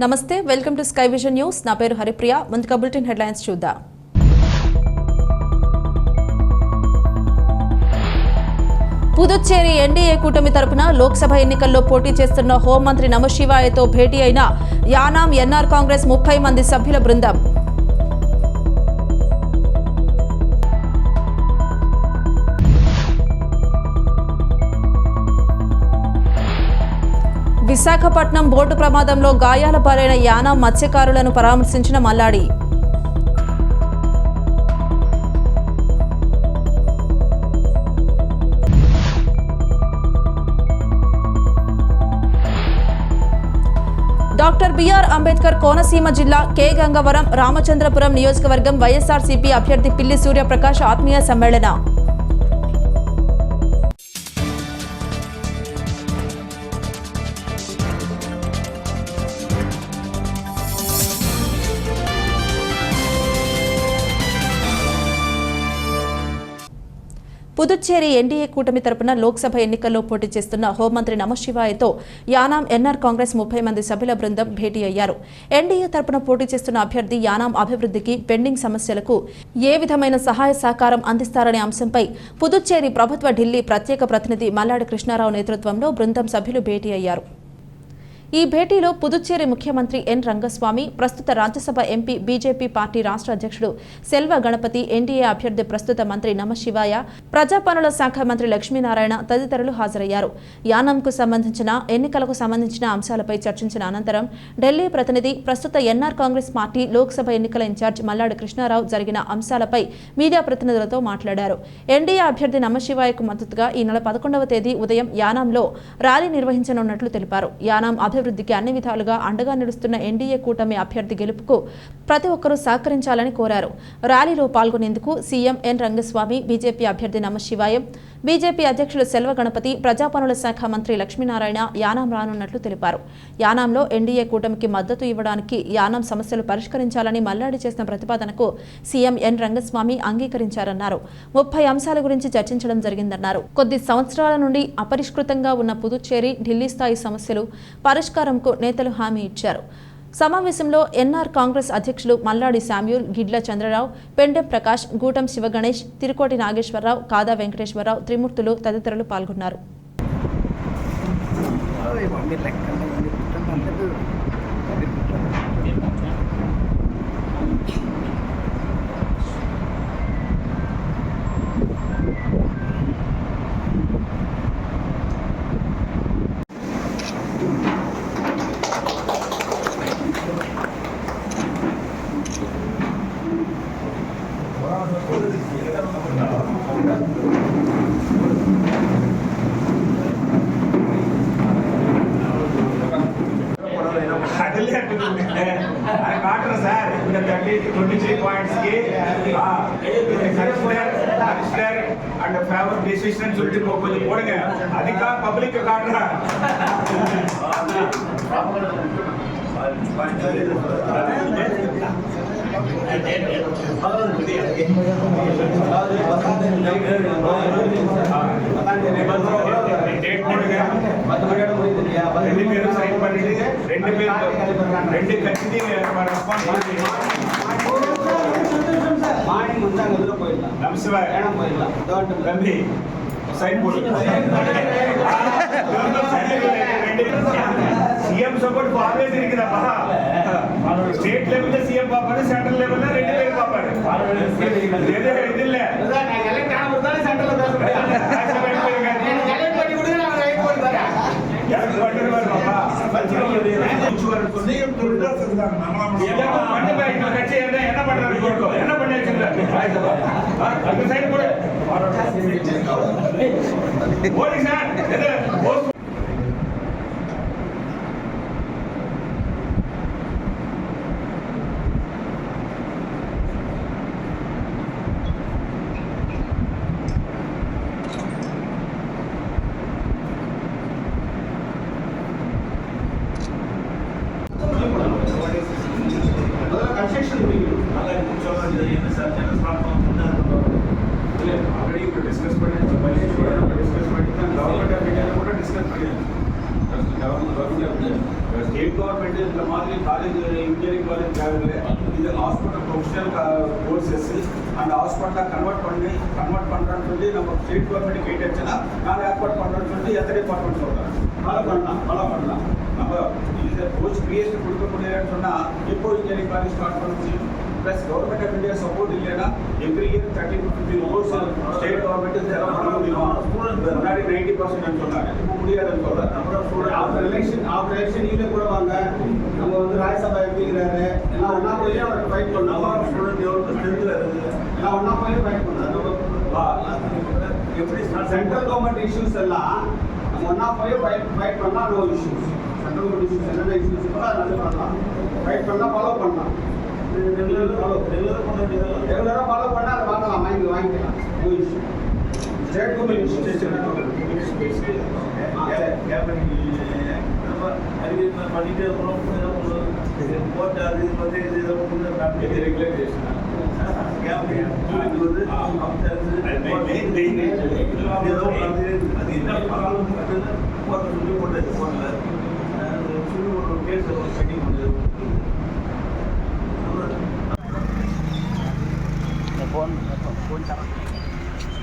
నమస్తే, welcome to sky vision news. నా పేరు హరిప్రియ. ముందుగా బులెటిన్ హెడ్లైన్స్ చూద్దాం. పుదుచ్చేరి ఎన్డీఏ కూటమి తరపున లోక్సభ ఎన్నికల్లో పోటీ చేస్తున్న హోంమంత్రి నమశివాయతో భేటీ అయిన యానాం ఎన్ఆర్ కాంగ్రెస్ 30 మంది సభ్యుల బృందం. విశాఖపట్నం బోటు ప్రమాదంలో గాయాల పాలైన యానాం మత్స్యకారులను పరామర్శించిన మల్లాడి. డాక్టర్ బిఆర్ అంబేద్కర్ కోనసీమ జిల్లా కె గంగవరం రామచంద్రపురం నియోజకవర్గం వైఎస్ఆర్సీపీ అభ్యర్థి పిల్లి సూర్యప్రకాష్ ఆత్మీయ సమ్మేళన. పుదుచ్చేరి ఎన్డీఏ కూటమి తరపున లోక్సభ ఎన్నికల్లో పోటీ చేస్తున్న హోంమంత్రి నమశివాయతో యానాం ఎన్ఆర్ కాంగ్రెస్ 30 మంది సభ్యుల బృందం భేటీ అయ్యారు. ఎన్డీఏ తరపున పోటీ చేస్తున్న అభ్యర్థి యానాం అభివృద్ధికి, పెండింగ్ సమస్యలకు ఏ విధమైన సహాయ సహకారం అందిస్తారనే అంశంపై పుదుచ్చేరి ప్రభుత్వ ఢిల్లీ ప్రత్యేక ప్రతినిధి మల్లాడి కృష్ణారావు నేతృత్వంలో బృందం సభ్యులు భేటీ అయ్యారు. ఈ భేటీలో పుదుచ్చేరి ముఖ్యమంత్రి ఎన్ రంగస్వామి, ప్రస్తుత రాజ్యసభ ఎంపీ, బీజేపీ పార్టీ రాష్ట్ర అధ్యక్షుడు సెల్వ గణపతి, ఎన్డీఏ అభ్యర్థి ప్రస్తుత మంత్రి నమశివాయ, ప్రజాపనుల శాఖ మంత్రి లక్ష్మీనారాయణ తదితరులు హాజరయ్యారు. యానాంకు సంబంధించిన ఎన్నికలకు సంబంధించిన అంశాలపై చర్చించిన అనంతరం ఢిల్లీ ప్రతినిధి, ప్రస్తుత ఎన్ఆర్ కాంగ్రెస్ పార్టీ లోక్సభ ఎన్నికల ఇన్ఛార్జ్ మల్లాడి కృష్ణారావు జరిగిన అంశాలపై మీడియా ప్రతినిధులతో మాట్లాడారు. ఎన్డీఏ అభ్యర్థి నమశివాయకు మద్దతుగా ఈ నెల 11వ తేదీ ఉదయం యానాంలో ర్యాలీ నిర్వహించనున్నట్లు తెలిపారు. యానాం అభివృద్ధికి అన్ని విధాలుగా అండగా నిలుస్తున్న ఎన్డీఏ కూటమి అభ్యర్థి గెలుపుకు ప్రతి ఒక్కరూ సహకరించాలని కోరారు. ర్యాలీలో పాల్గొనేందుకు సీఎం ఎన్ రంగస్వామి, బీజేపీ అభ్యర్థి నమశివాయ, బీజేపీ అధ్యక్షులు సెల్వ గణపతి, ప్రజాపనుల శాఖ మంత్రి లక్ష్మీనారాయణ యానాం రానున్నట్లు తెలిపారు. యానాంలో ఎన్డీఏ కూటమికి మద్దతు ఇవ్వడానికి, యానాం సమస్యలు పరిష్కరించాలని మల్లాడి చేసిన ప్రతిపాదనకు సీఎం ఎన్ రంగస్వామి అంగీకరించారన్నారు. 30 అంశాల గురించి చర్చించడం జరిగిందన్నారు. కొద్ది సంవత్సరాల నుండి అపరిష్కృతంగా ఉన్న పుదుచ్చేరి, ఢిల్లీ స్థాయి సమస్యలు పరిష్కారంకు నేతలు హామీ ఇచ్చారు. సమావేశంలో ఎన్ఆర్ కాంగ్రెస్ అధ్యక్షులు మల్లాడి శామ్యూల్, గిడ్ల చంద్రరావు, పెండెం ప్రకాష్, గూటం శివగణేష్, తిరుకోటి నాగేశ్వరరావు, కాదా వెంకటేశ్వరరావు, త్రిమూర్తులు తదితరులు పాల్గొన్నారు. and favor decision சொல்லிட்டு கொஞ்சம் போடுங்க. அதுக்கா பப்ளிக் காட்டுறா. ரெண்டு பேரும் சைன் பண்ணிட்டு ரெண்டு கட்சி సీఎం సపోర్ట్ ఆల్వేస్ இருக்குதாப்பா. స్టేట్ లెవెల్ సీఎం పాపారు, సెంట్రల్ లెవెల్ ரெண்டு பேரும் பாப்பாரு. இது இல்ல நான் எலெக்ட் ஆன போது தான் சென்ட்ரல்ல பேச முடியும். நான் எலெக்ட் பண்ணி கொடுங்க, நான் ரைட் போட்டு தரேன். யாருக்கு பண்ணுவாரு பாப்பா? சீஎம் சொல்றா சொல்றாங்க. நம்ம பண்ணவே இந்த கட்சி என்ன பண்றாரு போறோம். என்ன பண்ணி வச்சிருக்காங்க? அந்த சைடு போடு. ஓடி சார். డిస్కస్ ఇంజనీరింగ్ కాలేజ్ కాదులే இது ஹாஸ்பிட்டல் ப்ரொஃபஷனல் கோர்சஸ் அந்த ஹாஸ்பிட்டலில் கன்வெர்ட் பண்ணுறோன்னு சொல்லி நம்ம ஸ்டேட் கவர்மெண்ட் கேட்டுச்சுன்னா நாங்கள் ஏற்பாடு பண்ணுறோன்னு சொல்லி எந்த டிபார்ட்மெண்ட் சொல்கிறோம் ஃபாலோ பண்ணலாம் நம்ம இது கோர்ஸ் பிஎஸ்சி கொடுக்க முடியலன்னு சொன்னால் எப்போ இன்ஜினியரிங் காலேஜ் ஸ்டார்ட் பண்ண முடியும் plus government of India support இல்லைன்னா every year 30 to 50 course state government இதெல்லாம் பண்ண முடியுமா முன்னாடி 90% சொன்னாங்க இப்போ முடியாதுன்னு சொல்கிறேன் நம்ம ஸ்டூடெண்ட் ஆஃப்டர் எலெக்ஷன் நீங்களே கூட வாங்க நம்ம வந்து ராஜ்யசபா எம்பிக்கிறாரு எல்லாம் ஒன்றா போய் அவருக்கு ஃபைட் பண்ணலாம் ஸ்டூடெண்ட் எவ்வளோ ஸ்ட்ரென்த்தில் இருக்குது எல்லாம் ஒன்றா போய் ஃபைட் பண்ணலாம் எப்படி சென்ட்ரல் கவர்மெண்ட் இஷ்யூஸ் எல்லாம் நம்ம ஒன்றா போய் ஃபைட் பண்ணலாம் no issues central government issues என்னென்ன இஷ்யூஸ் இருக்கோ அதை பண்ணலாம் ஃபைட் பண்ணலாம் ஃபாலோ பண்ணலாம் ரெகுலராக ஃபாலோ பண்ணால் அதை வாங்கலாம் வாங்கிக்கலாம் நோ இஷ்யூ ஸ்டேட் கவர்மெண்ட் பண்ணிட்டு இருக்கிறோம் போட்டு அது வந்து ரெகுலேட்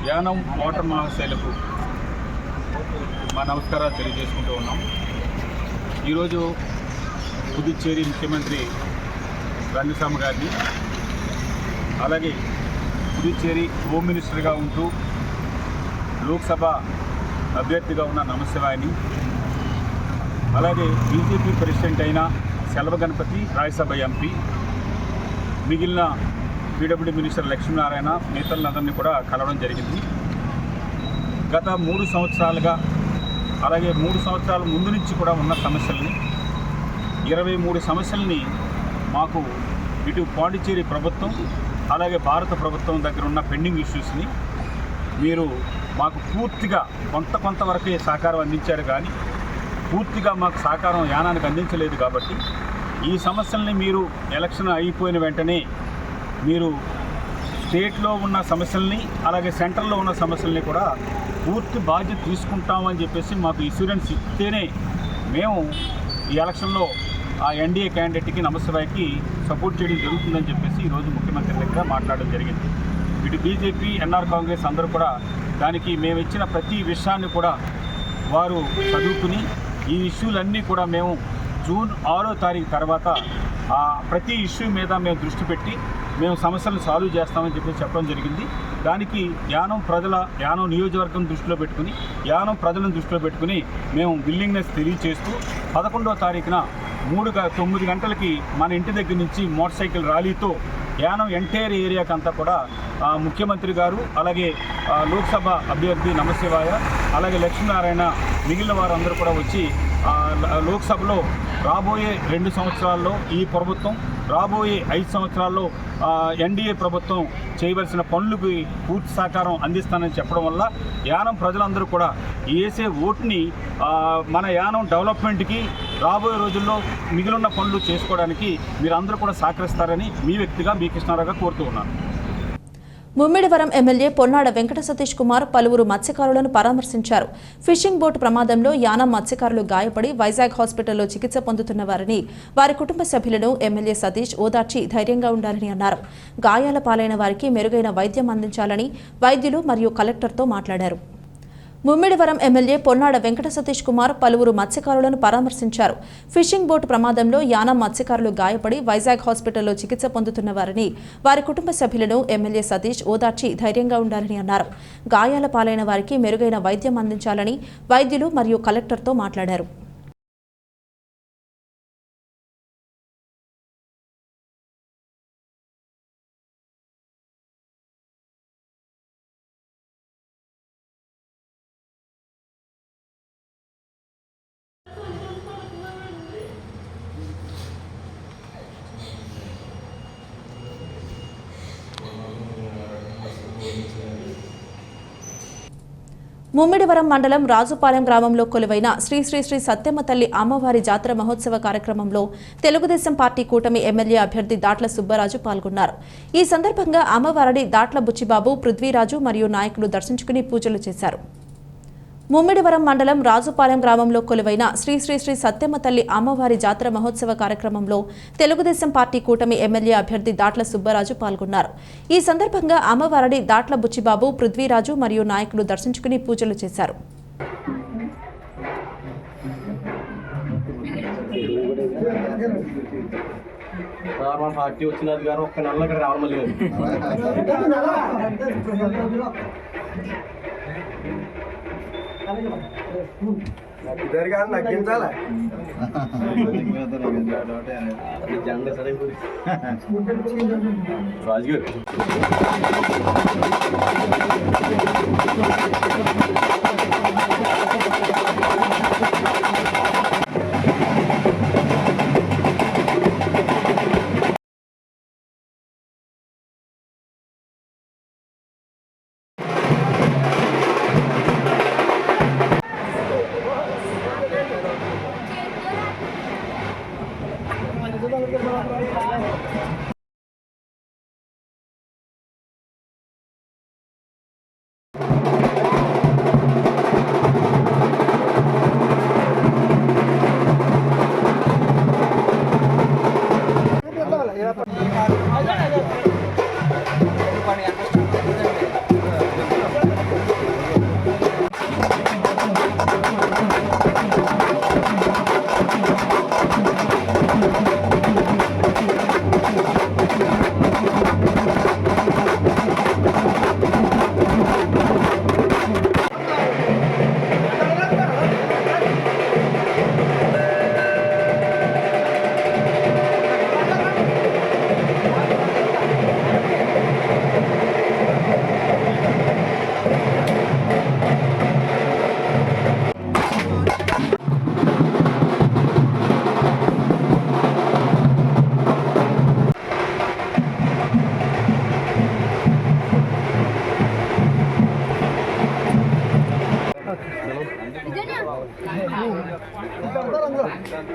యానం వాటర్ మహాశైలకు మా నమస్కారాలు తెలియజేసుకుంటూ ఉన్నాం. ఈరోజు పుదుచ్చేరి ముఖ్యమంత్రి రంగస్వామి గారిని, అలాగే పుదుచ్చేరి హోమ్ మినిస్టర్గా ఉంటూ లోక్సభ అభ్యర్థిగా ఉన్న నమశివాయని, అలాగే బీజేపీ ప్రెసిడెంట్ అయిన సెల్వ గణపతి రాజ్యసభ ఎంపీ, మిగిలిన పీడబ్ల్యూడీ మినిస్టర్ లక్ష్మీనారాయణ నేతలందరినీ కూడా కలవడం జరిగింది. గత 3 సంవత్సరాలుగా, అలాగే 3 సంవత్సరాల ముందు నుంచి కూడా ఉన్న సమస్యల్ని, 23 సమస్యల్ని మాకు ఇటు పాండిచ్చేరి ప్రభుత్వం అలాగే భారత ప్రభుత్వం దగ్గర ఉన్న పెండింగ్ ఇష్యూస్ని మీరు మాకు పూర్తిగా కొంతవరకే సహకారం అందించారు, కానీ పూర్తిగా మాకు సహకారం యానానికి అందించలేదు. కాబట్టి ఈ సమస్యల్ని మీరు ఎలక్షన్ అయిపోయిన వెంటనే మీరు స్టేట్లో ఉన్న సమస్యల్ని అలాగే సెంట్రల్లో ఉన్న సమస్యల్ని కూడా పూర్తి బాధ్యత తీసుకుంటామని చెప్పేసి మాకు ఇన్సూరెన్స్ ఇస్తేనే మేము ఈ ఎలక్షన్లో ఆ ఎన్డీఏ క్యాండిడేట్కి నమశివాయ్కి సపోర్ట్ చేయడం జరుగుతుందని చెప్పేసి ఈరోజు ముఖ్యమంత్రి దగ్గర మాట్లాడడం జరిగింది. ఇటు బీజేపీ, ఎన్ఆర్ కాంగ్రెస్ అందరూ కూడా దానికి మేము ఇచ్చిన ప్రతి విషయాన్ని కూడా వారు చదువుకుని ఈ ఇష్యూలన్నీ కూడా మేము జూన్ 6వ తారీఖు తర్వాత ప్రతి ఇష్యూ మీద మేము దృష్టి పెట్టి మేము సమస్యలను సాల్వ్ చేస్తామని చెప్పడం జరిగింది. దానికి యానం నియోజకవర్గం దృష్టిలో పెట్టుకుని, యానం ప్రజలను దృష్టిలో పెట్టుకుని మేము విల్లింగ్నెస్ తెలియజేస్తూ 11వ తారీఖున 9 గంటలకి మన ఇంటి దగ్గర నుంచి మోటార్ సైకిల్ ర్యాలీతో యానం ఎంటైర్ ఏరియాకి అంతా కూడా ముఖ్యమంత్రి గారు, అలాగే లోక్సభ అభ్యర్థి నమశివాయ, అలాగే లక్ష్మీనారాయణ, మిగిలిన వారందరూ కూడా వచ్చి లోక్సభలో రాబోయే 2 సంవత్సరాల్లో ఈ ప్రభుత్వం, రాబోయే 5 సంవత్సరాల్లో ఎన్డీఏ ప్రభుత్వం చేయవలసిన పనులకి పూర్తి సహకారం అందిస్తానని చెప్పడం వల్ల యానం ప్రజలందరూ కూడా వేసే ఓటుని మన యానం డెవలప్మెంట్కి, రాబోయే రోజుల్లో మిగిలిన పనులు చేసుకోవడానికి మీరందరూ కూడా సహకరిస్తారని మీ వ్యక్తిగా బి కృష్ణారావుగా కోరుతూ ఉన్నాను. ముమ్మిడివరం ఎమ్మెల్యే పొన్నాడ వెంకట సతీష్ కుమార్ పలువురు మత్స్యకారులను పరామర్శించారు. ఫిషింగ్ బోటు ప్రమాదంలో యానం మత్స్యకారులు గాయపడి వైజాగ్ హాస్పిటల్లో చికిత్స పొందుతున్న వారిని, వారి కుటుంబ సభ్యులను ఎమ్మెల్యే సతీష్ ఓదార్చి ధైర్యంగా ఉండాలని అన్నారు. గాయాల పాలైన వారికి మెరుగైన వైద్యం అందించాలని వైద్యులు మరియు కలెక్టర్తో మాట్లాడారు. ముమ్మిడివరం ఎమ్మెల్యే పొన్నాడ వెంకట సతీష్ కుమార్ పలువురు మత్స్యకారులను పరామర్శించారు. ఫిషింగ్ బోటు ప్రమాదంలో యానం మత్స్యకారులు గాయపడి వైజాగ్ హాస్పిటల్లో చికిత్స పొందుతున్న వారిని, వారి కుటుంబ సభ్యులను ఎమ్మెల్యే సతీష్ ఓదార్చి ధైర్యంగా ఉండాలని అన్నారు. గాయాల పాలైన వారికి మెరుగైన వైద్యం అందించాలని వైద్యులు మరియు కలెక్టర్తో మాట్లాడారు. ముమ్మిడివరం మండలం రాజుపాలెం గ్రామంలో కొలువైన శ్రీ శ్రీ శ్రీ సత్యమ్మ తల్లి అమ్మవారి జాతర మహోత్సవ కార్యక్రమంలో తెలుగుదేశం పార్టీ కూటమి ఎమ్మెల్యే అభ్యర్థి దాట్ల సుబ్బరాజు పాల్గొన్నారు. ఈ సందర్భంగా అమ్మవారిని దాట్ల బుచ్చిబాబు, పృథ్వీరాజు మరియు నాయకులు దర్శించుకుని పూజలు చేశారు. ముమ్మిడివరం మండలం రాజుపాలెం గ్రామంలో కొలువైన శ్రీ శ్రీ శ్రీ సత్యమ్మ తల్లి అమ్మవారి జాతర మహోత్సవ కార్యక్రమంలో తెలుగుదేశం పార్టీ కూటమి ఎమ్మెల్యే అభ్యర్థి దాట్ల సుబ్బరాజు పాల్గొన్నారు. ఈ సందర్భంగా అమ్మవారిని దాట్ల బుచ్చిబాబు, పృథ్వీరాజు మరియు నాయకులు దర్శించుకుని పూజలు చేశారు. పార్టీ వచ్చినది గారు ఒక్క నెల ఇక్కడ రావడం లేదు. నగ్గించాలి జెండా సరే రాజుగారు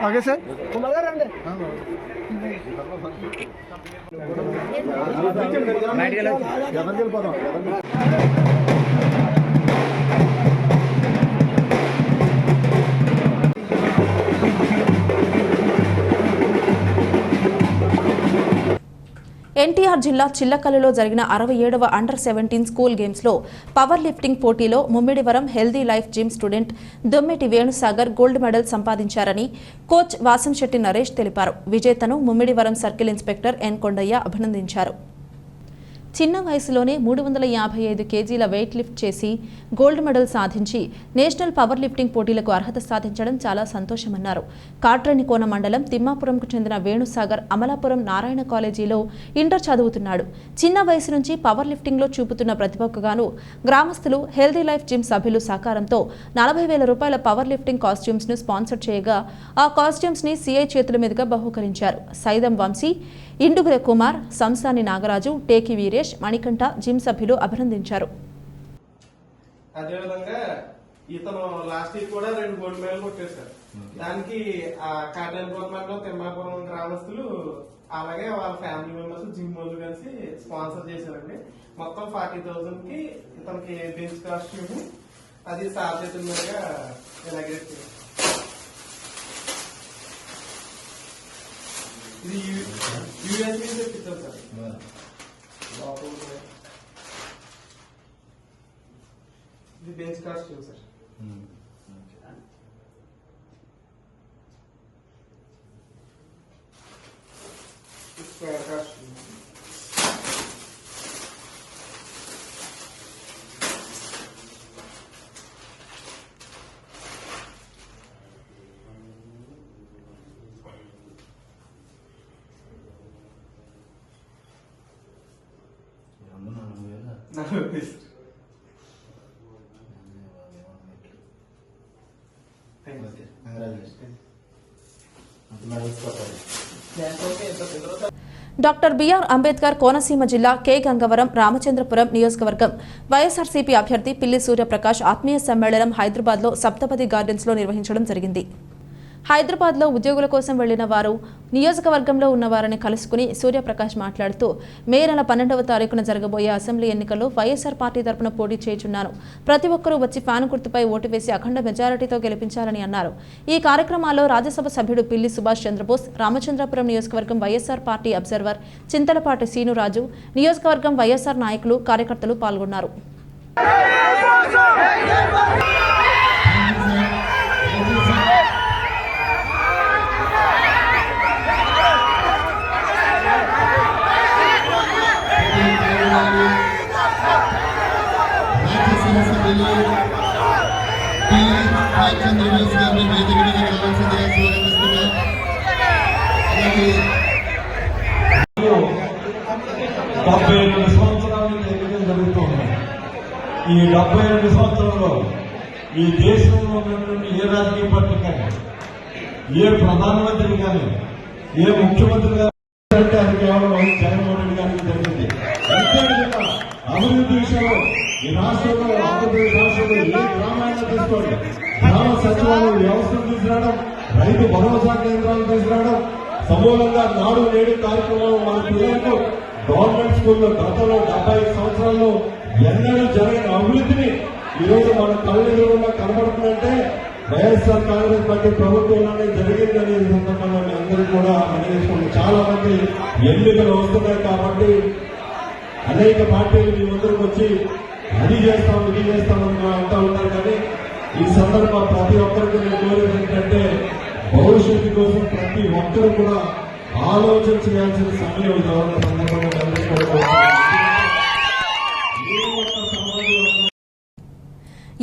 आगे से ఎన్టీఆర్ జిల్లా చిల్లకల్లులో జరిగిన 67వ అండర్ 17 స్కూల్ గేమ్స్ లో పవర్ లిఫ్టింగ్ పోటీలో Mummidivaram healthy life gym student Dommeti Venusagar gold medal సంపాదించారని కోచ్ వాసంశెట్టి నరేష్ తెలిపారు. విజేతను Mummidivaram circle inspector N Kondaiah అభినందించారు. చిన్న వయసులోనే 355 కేజీల వెయిట్ లిఫ్ట్ చేసి గోల్డ్ మెడల్ సాధించి నేషనల్ పవర్ లిఫ్టింగ్ పోటీలకు అర్హత సాధించడం చాలా సంతోషమన్నారు. కాట్రేనికోన మండలం తిమ్మాపురంకు చెందిన వేణుసాగర్ అమలాపురం నారాయణ కాలేజీలో ఇంటర్ చదువుతున్నాడు. చిన్న వయసు నుంచి పవర్ లిఫ్టింగ్లో చూపుతున్న ప్రతిభకు గాను గ్రామస్తులు హెల్దీ లైఫ్ జిమ్ సభ్యులు సహకారంతో 40,000 రూపాయల పవర్ లిఫ్టింగ్ కాస్ట్యూమ్స్ ను స్పాన్సర్ చేయగా ఆ కాస్ట్యూమ్స్ ని సిఐ చేతుల మీదుగా బహూకరించారు. సైదం వంశీ, ఇండుగుర కుమార్, సంసాని నాగరాజు, టేకి వీరేష్, మణికంఠ జిమ్ సభ్యులు అభినందించారు. అదేవిధంగా ఇతను లాస్ట్ ఇయర్ కూడా 2 గోల్డ్ మెడల్ కొట్టేశారు. దానికి ఆ కాటన్ గవర్నమెంట్ తిమ్మాపురం గ్రామస్తులు అలాగే వాళ్ళ ఫ్యామిలీ మెంబర్స్ జిమ్ వాళ్ళు కలిసి స్పాన్సర్ చేశారండి. మొత్తం 40,000 కి ఇతనికి బెంచ్ కాస్ట్యూమ్ అది సాధ్యత మీదుగా ఇలాగే ఇది యూఎస్ నుంచి తెప్పించాం సార్. ఇది bench costume sir. Square costume. Doctor B R Ambedkar Konaseema జిల్లా కె గంగవరం రామచంద్రపురం నియోజకవర్గం వైఎస్ఆర్సీపీ అభ్యర్థి పిల్లి సూర్యప్రకాష్ ఆత్మీయ సమ్మేళనం హైదరాబాద్లో సప్తపది గార్డెన్స్లో నిర్వహించడం జరిగింది. హైదరాబాద్లో ఉద్యోగుల కోసం వెళ్లిన వారు నియోజకవర్గంలో ఉన్న వారిని కలుసుకుని సూర్యప్రకాష్ మాట్లాడుతూ మే నెల 12వ తారీఖున జరగబోయే అసెంబ్లీ ఎన్నికల్లో వైఎస్ఆర్ పార్టీ తరపున పోటీ చేయుచున్నాను. ప్రతి ఒక్కరూ వచ్చి ఫ్యాన్ గుర్తుపై ఓటు వేసి అఖండ మెజారిటీతో గెలిపించాలని అన్నారు. ఈ కార్యక్రమాల్లో రాజ్యసభ సభ్యుడు పిల్లి సుభాష్ చంద్రబోస్, రామచంద్రపురం నియోజకవర్గం వైఎస్ఆర్ పార్టీ అబ్జర్వర్ చింతలపాటి సీనురాజు, నియోజకవర్గం వైఎస్ఆర్ నాయకులు, కార్యకర్తలు పాల్గొన్నారు. ఈ 72 సంవత్సరంలో ఈ దేశంలో ఉన్నటువంటి ఏ రాజకీయ పార్టీ కానీ, ఏ ప్రధానమంత్రి కానీ, ఏ ముఖ్యమంత్రి కానీ అంటే అది కేవలం జగన్మోహన్ రెడ్డి గారికి జరిగింది. అంతేవిధంగా అభివృద్ధి విషయంలో ఈ రాష్ట్రంలో, ఆంధ్రప్రదేశ్ రాష్ట్రంలో ఏ గ్రామాన్ని తీసుకోండి, గ్రామ సచివాలయ వ్యవస్థను తీసుకురావడం, రైతు భరోసా కేంద్రాలు తీసుకురావడం, సమూలంగా నాడు నేడు కార్యక్రమం మన పిల్లలకు గవర్నమెంట్ స్కూల్లో గతంలో 75 సంవత్సరాల్లో ఎన్నడూ జరిగిన అభివృద్ధిని ఈరోజు మన కళ్ళెదురుగుండా కనబడుతుందంటే వైఎస్ఆర్ కాంగ్రెస్ పార్టీ ప్రభుత్వంలోనే జరిగిందనే సందర్భంలో మీ అందరూ కూడా మనవేసుకుంటే చాలా మంది ఎన్నికలు వస్తున్నాయి కాబట్టి అనేక పార్టీలు మీ ముందరికి వచ్చి అది చేస్తాం ఇది చేస్తామని అంటూ ఉంటారు. కానీ ఈ సందర్భం ప్రతి ఒక్కరికి నేను కోరేది ఏంటంటే భవిష్యత్తు కోసం ప్రతి ఒక్కరు కూడా ఆలోచన చేయాల్సిన సమయం సందర్భంగా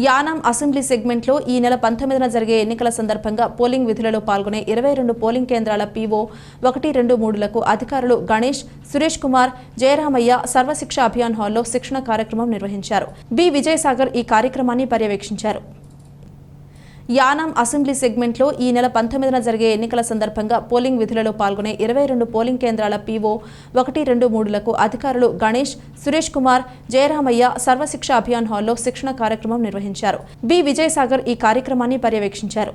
యానాం అసెంబ్లీ సెగ్మెంట్లో ఈ నెల 19న జరిగే ఎన్నికల సందర్భంగా పోలింగ్ విధులలో పాల్గొనే 22 పోలింగ్ కేంద్రాల పీఓ 1-2-3లకు అధికారులు గణేష్, సురేష్ కుమార్, జయరామయ్య సర్వశిక్ష అభియాన్ హాల్లో శిక్షణ కార్యక్రమం నిర్వహించారు. బి విజయసాగర్ ఈ కార్యక్రమాన్ని పర్యవేక్షించారు. యానాం అసెంబ్లీ సెగ్మెంట్లో ఈ నెల 19న జరిగే ఎన్నికల సందర్భంగా పోలింగ్ విధులలో పాల్గొనే 22 పోలింగ్ కేంద్రాల పీఓ 1-2-3లకు అధికారులు గణేష్, సురేష్ కుమార్, జయరామయ్య సర్వశిక్ష అభియాన్ హాల్లో శిక్షణ కార్యక్రమం నిర్వహించారు. బి విజయసాగర్ ఈ కార్యక్రమాన్ని పర్యవేక్షించారు.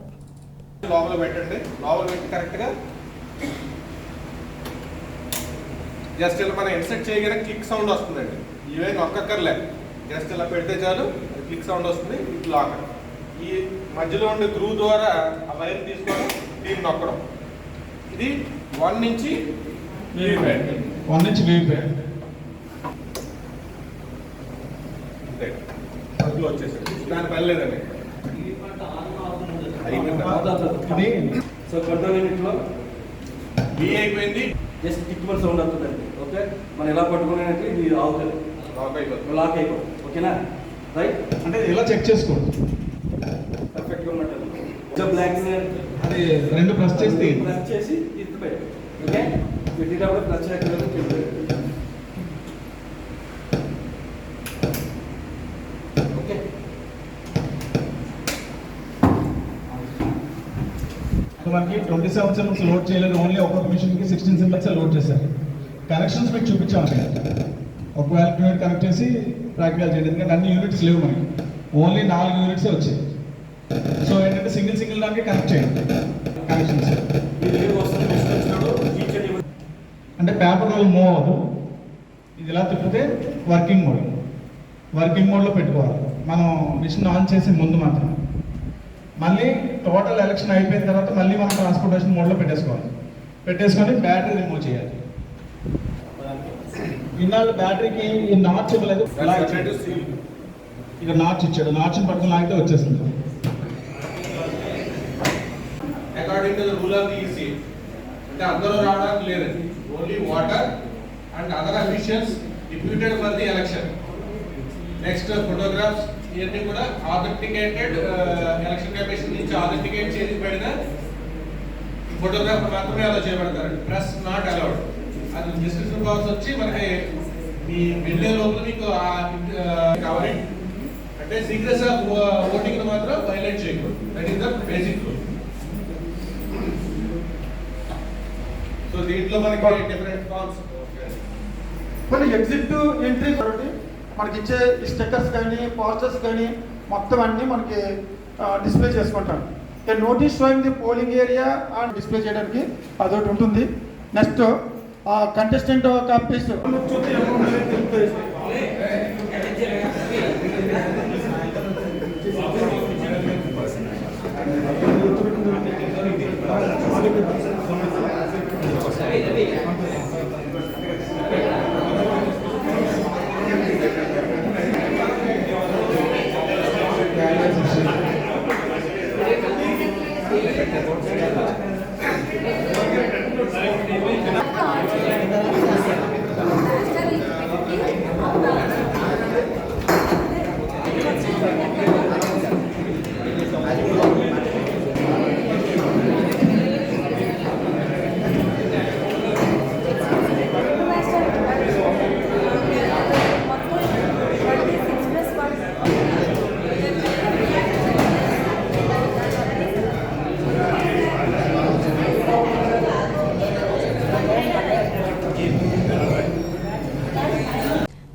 జస్ట్ ఇలా మనం ఇన్సర్ట్ చేయగానే క్లిక్ సౌండ్ వస్తుందండి. ఇవే నొక్కర్లే, జస్ట్ ఇలా పెడితే చాలు క్లిక్ సౌండ్ వస్తుంది. It lock. ఈ మధ్యలో ఉండే గ్రూ ద్వారా ఆ వైర్ తీసుకొని దీన్ని నొక్కడం. ఇది 1 నుంచి వీవీప్యాట్ అందులో వచ్చేసరికి దాని పని లేదండి. సో కంట్రోల్ యూనిట్లో బి అయిపోయింది. జస్ట్ టిక్మల్ సౌండ్ అవుతుందండి. ఓకే, మనం ఎలా పట్టుకునేది ఇది అవుతుంది, లాక్ అయిపోతుంది. ఓకేనా, రైట్? అంటే ఎలా చెక్ చేసుకోవచ్చు? పర్ఫెక్ట్గా ఉన్నట్టు బ్లాక్ అది 2 ప్రెస్ చేసి ఇది పెట్టు. ఓకే, పెట్టేటప్పుడు ప్లస్ చేయగలరు. ఓకే, మనకి 27 సింబల్స్ లోడ్ చేయలేదు. ఓన్లీ ఒక్కొక్క మిషన్కి 16 సింబల్స్ లోడ్ చేశారు. కనెక్షన్స్ మీకు చూపించాము. ఒకవేళ యూనిట్ కనెక్ట్ చేసి ప్రాక్టికల్ చేయండి. ఎందుకంటే అన్ని యూనిట్స్ లేవు మనకి, ఓన్లీ 4 యూనిట్స్ వచ్చాయి. సో ఏంటంటే సింగిల్ దానికి కనెక్ట్ చేయండి కనెక్షన్స్. అంటే పేపర్ రోల్ మూవ్ అవ్వదు. ఇది ఇలా తిప్పితే వర్కింగ్ మోడ్లో పెట్టుకోవాలి మనం మిషన్ ఆన్ చేసే ముందు మాత్రం. మళ్ళీ టోటల్ ఎలక్షన్ అయిపోయిన తర్వాత మళ్ళీ మనం ట్రాన్స్పోర్టేషన్ మోడ్లో పెట్టేసుకొని బ్యాటరీ రిమూవ్ చేయాలి. ఇన్నాళ్ళు బ్యాటరీకి ఈ నాచ్ ఇవ్వలేదు, ఇక నాచ్ ఇచ్చాడు. నాచ్ని పట్టుకుని లాగితే వచ్చేసింది. According to the rule of the EC అంటే అందరూ రావడానికి లేదండి. Only water and other officials deputed for the election. Next photographs ఇవన్నీ కూడా ఆథెంటికేటెడ్ ఎలక్షన్ కమిషన్ నుంచి ఆథెంటికేట్ చేయబడిన ఫోటోగ్రాఫర్ మాత్రమే అలా చేయబడతారు. Press not allowed. అది డిస్క్రిప్షన్ బాక్స్ వచ్చి మనకి మీ వెళ్ళే లోపల మీకు కవరింగ్ అంటే సీక్రెట్స్ ఆఫ్ ఓటింగ్ మాత్రం వైలేట్ చేయకూడదు. That is the basic rule. So దీంట్లో మనకి డిఫరెంట్ ఫార్మ్స్ కొన్ని ఎగ్జిట్ ఎంట్రీ మనకి ఇచ్చే స్టిక్కర్స్ కానీ పోస్టర్స్ కానీ మొత్తం అన్నీ మనకి డిస్ప్లే చేసుకుంటాం. Notice sowing the polling area and display చేయడానికి అదొకటి ఉంటుంది. నెక్స్ట్ కంటెస్టెంట్ కాపీస్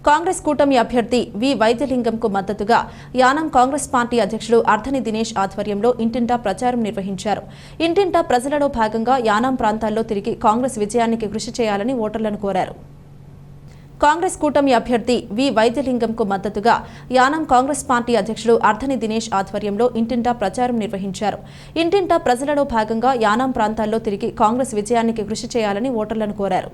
కాంగ్రెస్ కూటమి అభ్యర్థి వి వైద్యలింగంకు మద్దతుగా యానాం కాంగ్రెస్ పార్టీ అధ్యక్షుడు అర్ధని దినేష్ ఆధ్వర్యంలో ఇంటింటా ప్రచారం నిర్వహించారు. ఇంటింటా ప్రజలలో భాగంగా యానాం ప్రాంతాల్లో తిరిగి కాంగ్రెస్ విజయానికి కృషి చేయాలని ఓటర్లను కోరారు. కాంగ్రెస్ కూటమి అభ్యర్థి వి వైద్యలింగంకు మద్దతుగా యానాం కాంగ్రెస్ పార్టీ అధ్యక్షుడు అర్ధని దినేష్ ఆధ్వర్యంలో ఇంటింటా ప్రచారం నిర్వహించారు. ఇంటింటా ప్రజలలో భాగంగా యానాం ప్రాంతాల్లో తిరిగి కాంగ్రెస్ విజయానికి కృషి చేయాలని ఓటర్లను కోరారు.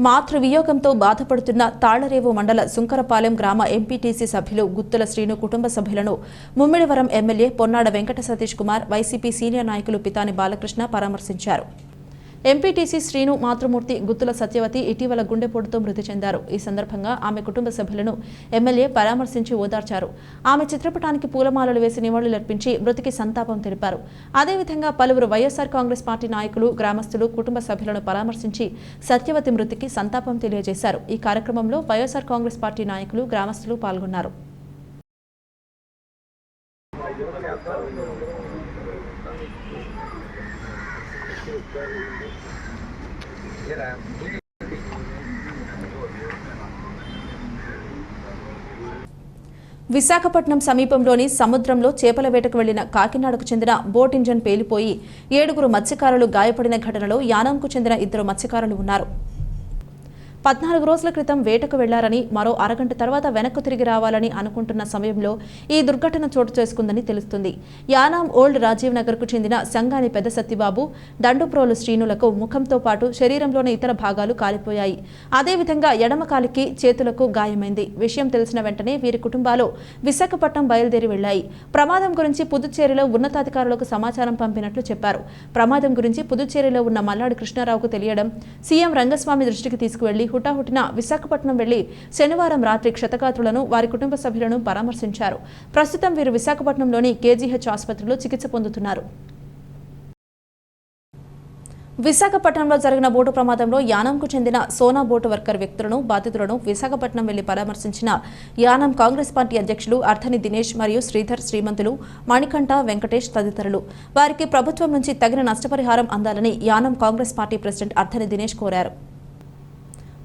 మాతృవియోగంతో బాధపడుతున్న తాళ్లరేవు మండల సుంకరపాలెం గ్రామ ఎంపీటీసీ సభ్యులు గుత్తుల శ్రీను కుటుంబ సభ్యులను Mummidivaram MLA Ponnada Venkata Satish Kumar, YCP senior నాయకులు పితాని బాలకృష్ణ పరామర్శించారు. ఎంపీటీసీ శ్రీను మాతృమూర్తి గుత్తుల సత్యవతి ఇటీవల గుండెపోటుతో మృతి చెందారు. ఈ సందర్భంగా ఆమె కుటుంబ సభ్యులను ఎమ్మెల్యే పరామర్శించి ఓదార్చారు. ఆమె చిత్రపటానికి పూలమాలలు వేసి నివాళులర్పించి మృతికి సంతాపం తెలిపారు. అదేవిధంగా పలువురు వైఎస్ఆర్ కాంగ్రెస్ పార్టీ నాయకులు, గ్రామస్తులు కుటుంబ సభ్యులను పరామర్శించి సత్యవతి మృతికి సంతాపం తెలియజేశారు. ఈ కార్యక్రమంలో వైఎస్ఆర్ కాంగ్రెస్ పార్టీ నాయకులు, గ్రామస్తులు పాల్గొన్నారు. విశాఖపట్నం సమీపంలోని సముద్రంలో చేపల వేటకు వెళ్లిన కాకినాడకు చెందిన బోట్ ఇంజన్ పేలిపోయి 7 మత్స్యకారులు గాయపడిన ఘటనలో యానాంకు చెందిన 2 మత్స్యకారులు ఉన్నారు. 14 రోజుల క్రితం వేటకు వెళ్లారని, మరో అరగంట తర్వాత వెనక్కు తిరిగి రావాలని అనుకుంటున్న సమయంలో ఈ దుర్ఘటన చోటు చేసుకుందని తెలుస్తుంది. యానాం ఓల్డ్ రాజీవ్ నగర్ కు చెందిన సంగాని పెద్ద సత్తిబాబు, దండుప్రోలు శ్రీనులకు ముఖంతో పాటు శరీరంలోని ఇతర భాగాలు కాలిపోయాయి. అదేవిధంగా ఎడమ కాలికి, చేతులకు గాయమైంది. విషయం తెలిసిన వెంటనే వీరి కుటుంబాలు విశాఖపట్నం బయలుదేరి వెళ్లాయి. ప్రమాదం గురించి పుదుచ్చేరిలో ఉన్నతాధికారులకు సమాచారం పంపినట్లు చెప్పారు. ప్రమాదం గురించి పుదుచ్చేరిలో ఉన్న మల్లాడి కృష్ణారావుకు తెలియడం, సీఎం రంగస్వామి దృష్టికి తీసుకువెళ్లి హుటాహుటిన విశాఖపట్నం వెళ్లి శనివారం రాత్రి క్షతగాత్రులను, వారి కుటుంబ సభ్యులను పరామర్శించారు. ప్రస్తుతం వీరు విశాఖపట్నంలోని కేజీహెచ్ ఆసుపత్రిలో చికిత్స పొందుతున్నారు. విశాఖపట్నంలో జరిగిన బోటు ప్రమాదంలో యానాంకు చెందిన సోనా బోటు వర్కర్ వ్యక్తులను, బాధితులను విశాఖపట్నం వెళ్లి పరామర్శించిన యానాం కాంగ్రెస్ పార్టీ అధ్యక్షులు అర్ధని దినేష్ మరియు శ్రీధర్, శ్రీమంతులు, మణికంఠ, వెంకటేష్ తదితరులు. వారికి ప్రభుత్వం నుంచి తగిన నష్టపరిహారం అందాలని యానాం కాంగ్రెస్ పార్టీ ప్రెసిడెంట్ అర్ధని దినేష్ కోరారు.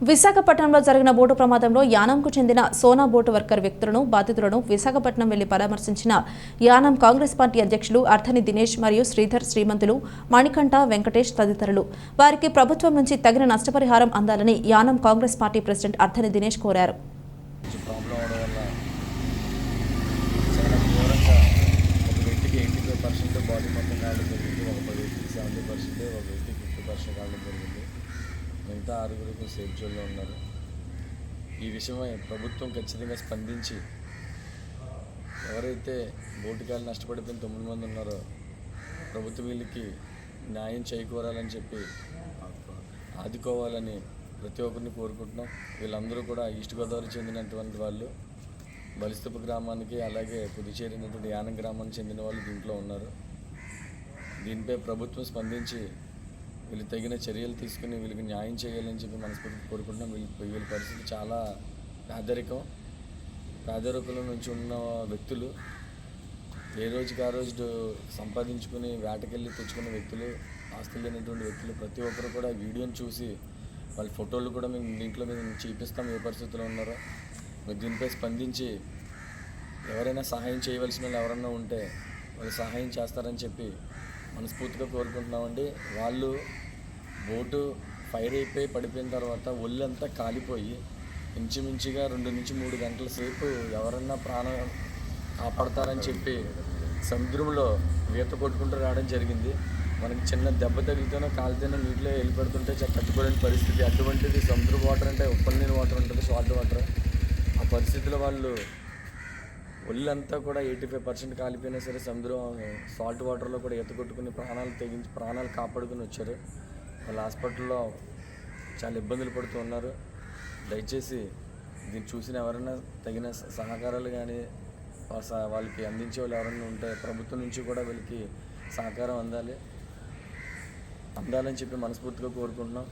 విశాఖపట్నంలో జరిగిన బోటు ప్రమాదంలో యానాంకు చెందిన సోనా బోటు వర్కర్ వ్యక్తులను, బాధితులను విశాఖపట్నం వెళ్లి పరామర్శించిన యానాం కాంగ్రెస్ పార్టీ అధ్యక్షులు అర్ధని దినేష్ మరియు శ్రీధర్, శ్రీమంతులు, మణికంఠ, వెంకటేష్ తదితరులు. వారికి ప్రభుత్వం నుంచి తగిన నష్టపరిహారం అందాలని యానాం కాంగ్రెస్ పార్టీ ప్రెసిడెంట్ అర్ధని దినేష్ కోరారు. మిగతా 6 సేఫ్ జోన్లో ఉన్నారు. ఈ విషయమై ప్రభుత్వం ఖచ్చితంగా స్పందించి ఎవరైతే బోటుకాయలు నష్టపడిపోయిన 9 మంది ఉన్నారో ప్రభుత్వం వీళ్ళకి న్యాయం చేకూరాలని చెప్పి ఆదుకోవాలని ప్రతి ఒక్కరిని కోరుకుంటున్నాం. వీళ్ళందరూ కూడా ఈస్ట్ గోదావరి చెందినటువంటి వాళ్ళు, బలిస్తపు గ్రామానికి అలాగే పుదుచ్చేరి అయినటువంటి యానం గ్రామానికి చెందిన వాళ్ళు దీంట్లో ఉన్నారు. దీనిపై ప్రభుత్వం స్పందించి వీళ్ళు తగిన చర్యలు తీసుకుని వీళ్ళకి న్యాయం చేయాలని చెప్పి మనస్ఫూర్తిగా కోరుకుంటున్నాం. వీళ్ళ పరిస్థితి చాలా పేదరికంలో నుంచి ఉన్న వ్యక్తులు, ఏ రోజుకి ఆ రోజు సంపాదించుకుని వేటకెళ్ళి తెచ్చుకున్న వ్యక్తులు, ఆస్తులు లేనటువంటి వ్యక్తులు ప్రతి ఒక్కరు కూడా వీడియోని చూసి వాళ్ళ ఫోటోలు కూడా మేము దీంట్లో మేము చూపిస్తాం ఏ పరిస్థితుల్లో ఉన్నారో. మీరు దీనిపై స్పందించి ఎవరైనా సహాయం చేయవలసిన వాళ్ళు ఎవరన్నా ఉంటే వాళ్ళు సహాయం చేస్తారని చెప్పి మనస్ఫూర్తిగా కోరుకుంటున్నామండి. వాళ్ళు బోటు ఫైర్ అయిపోయి పడిపోయిన తర్వాత ఒళ్ళంతా కాలిపోయి ఇంచుమించుగా 2 నుంచి 3 గంటల సేపు ఎవరన్నా ప్రాణం కాపాడతారని చెప్పి సముద్రంలో ఈత కొట్టుకుంటూ రావడం జరిగింది. మనకి చిన్న దెబ్బ తగిలితేనో కాలితేనో నీటిలో వెళ్ళిపడుతుంటే తట్టుకోలేని పరిస్థితి. అటువంటిది సముద్ర వాటర్ అంటే ఉప్పనీరు వాటర్ ఉంటుంది, సాల్ట్ వాటర్. ఆ పరిస్థితిలో వాళ్ళు ఒళ్ళంతా కూడా 85% కాలిపోయినా సరే సముద్రం సాల్ట్ వాటర్లో కూడా ఈత కొట్టుకుని ప్రాణాలు కాపాడుకుని వచ్చారు. వాళ్ళ హాస్పిటల్లో చాలా ఇబ్బందులు పడుతూ ఉన్నారు. దయచేసి దీన్ని చూసిన ఎవరైనా తగిన సహకారాలు కానీ వాళ్ళకి అందించే వాళ్ళు ఎవరైనా ఉంటే ప్రభుత్వం నుంచి కూడా వీళ్ళకి సహకారం అందాలని చెప్పి మనస్ఫూర్తిగా కోరుకుంటున్నాం.